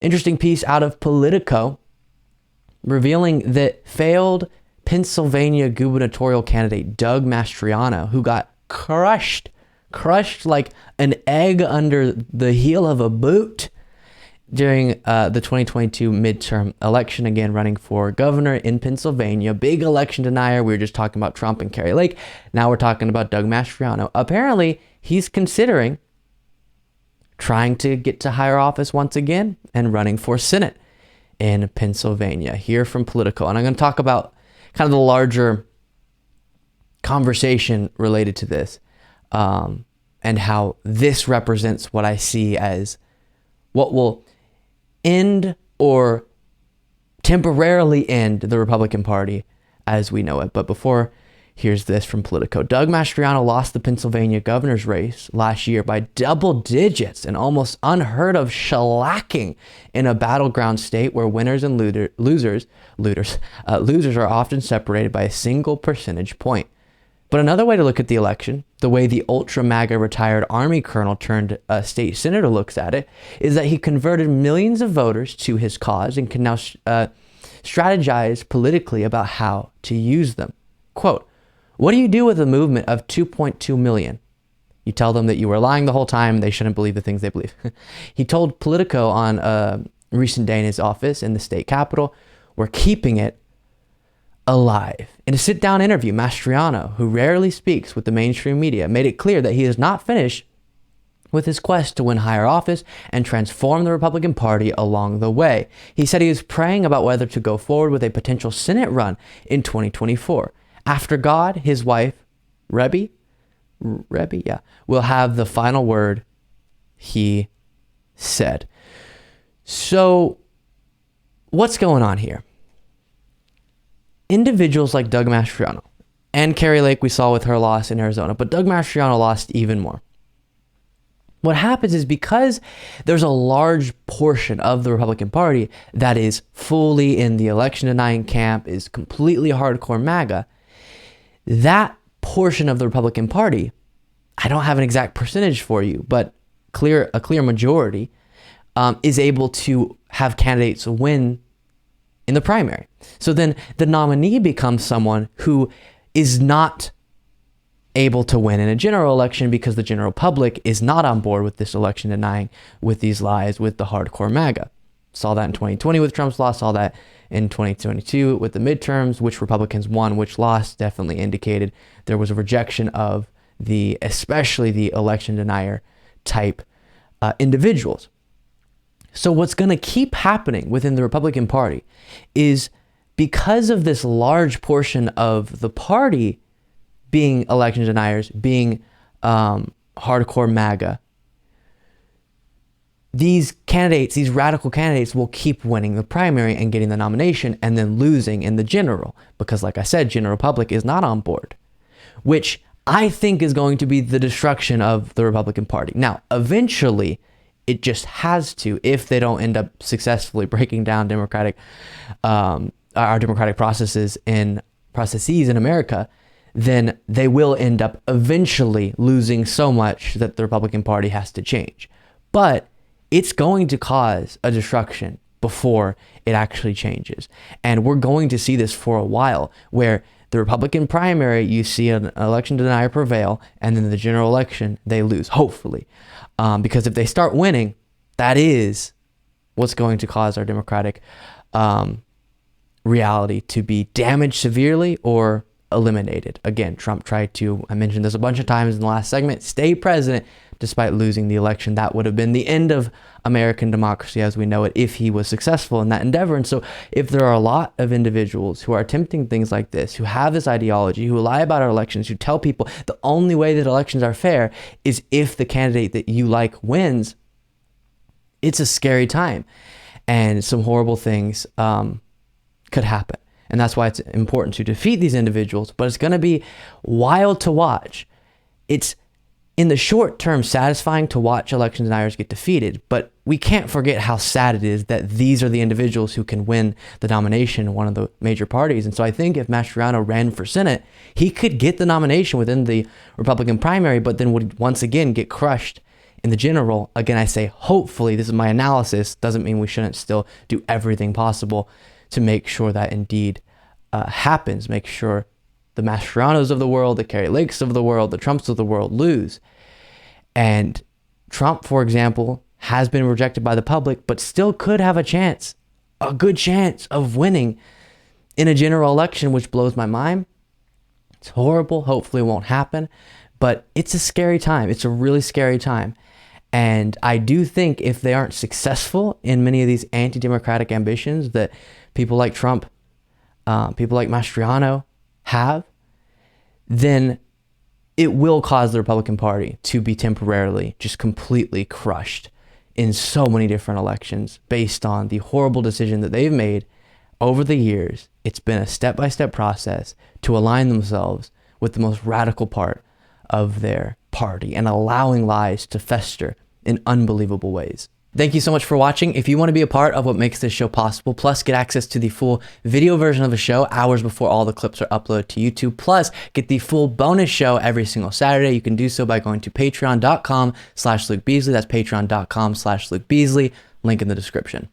Interesting piece out of Politico revealing that failed Pennsylvania gubernatorial candidate Doug Mastriano, who got crushed like an egg under the heel of a boot during the 2022 midterm election, again running for governor in Pennsylvania. Big election denier. We were just talking about Trump and Kari Lake. Now we're talking about Doug Mastriano. Apparently, he's considering trying to get to higher office once again and running for Senate in Pennsylvania. Here from Politico. And I'm going to talk about kind of the larger conversation related to this, and how this represents what I see as what will end or temporarily end the Republican Party as we know it. But before, here's this from Politico. Doug Mastriano lost the Pennsylvania governor's race last year by double digits, an almost unheard of shellacking in a battleground state where winners and losers are often separated by a single percentage point. But another way to look at the election, the way the ultra MAGA retired Army colonel turned state senator looks at it, is that he converted millions of voters to his cause and can now strategize politically about how to use them. Quote, "What do you do with a movement of 2.2 million? You tell them that you were lying the whole time. They shouldn't believe the things they believe." He told Politico on a recent day in his office in the state capitol, "We're keeping it alive." In a sit-down interview, Mastriano, who rarely speaks with the mainstream media, made it clear that he is not finished with his quest to win higher office and transform the Republican Party along the way. He said he was praying about whether to go forward with a potential Senate run in 2024. After God, his wife, Rebbe, will have the final word, he said. So, what's going on here? Individuals like Doug Mastriano and Kari Lake, we saw with her loss in Arizona, but Doug Mastriano lost even more. What happens is because there's a large portion of the Republican Party that is fully in the election denying camp, is completely hardcore MAGA, that portion of the Republican Party, I don't have an exact percentage for you, but a clear majority is able to have candidates win in the primary. So then the nominee becomes someone who is not able to win in a general election because the general public is not on board with this election denying, with these lies, with the hardcore MAGA. Saw that in 2020 with Trump's loss, saw that in 2022 with the midterms, which Republicans won, which lost, definitely indicated there was a rejection of especially the election denier type individuals. So what's going to keep happening within the Republican Party is, because of this large portion of the party being election deniers, being hardcore MAGA, these candidates, these radical candidates, will keep winning the primary and getting the nomination and then losing in the general. Because like I said, general public is not on board, which I think is going to be the destruction of the Republican Party. Now, eventually, it just has to, if they don't end up successfully breaking down our democratic processes in America, then they will end up eventually losing so much that the Republican Party has to change. But it's going to cause a destruction before it actually changes. And we're going to see this for a while, where the Republican primary, you see an election denier prevail, and then the general election, they lose, hopefully. Because if they start winning, that is what's going to cause our democratic reality to be damaged severely or eliminated. Again, Trump tried to, I mentioned this a bunch of times in the last segment, stay president despite losing the election. That would have been the end of American democracy as we know it if he was successful in that endeavor. And so if there are a lot of individuals who are attempting things like this, who have this ideology, who lie about our elections, who tell people the only way that elections are fair is if the candidate that you like wins, it's a scary time. And some horrible things could happen. And that's why it's important to defeat these individuals, but it's going to be wild to watch. It's in the short term satisfying to watch election deniers get defeated, but we can't forget how sad it is that these are the individuals who can win the nomination in one of the major parties. And so I think if Mastriano ran for Senate, he could get the nomination within the Republican primary, but then would once again get crushed in the general, again, I say hopefully, this is my analysis, doesn't mean we shouldn't still do everything possible to make sure that indeed happens, make sure the Mastrianos of the world, the Carrie Lakes of the world, the Trumps of the world lose. And Trump, for example, has been rejected by the public, but still could have a chance, a good chance of winning in a general election, which blows my mind. It's horrible. Hopefully it won't happen, but it's a scary time. It's a really scary time. And I do think if they aren't successful in many of these anti-democratic ambitions that people like Trump, people like Mastriano have, then it will cause the Republican Party to be temporarily just completely crushed in so many different elections based on the horrible decision that they've made over the years. It's been a step-by-step process to align themselves with the most radical part of their party and allowing lies to fester in unbelievable ways. Thank you so much for watching. If you want to be a part of what makes this show possible, plus get access to the full video version of the show hours before all the clips are uploaded to YouTube, plus get the full bonus show every single Saturday, you can do so by going to patreon.com/Luke Beasley. That's patreon.com/Luke Beasley. Link in the description.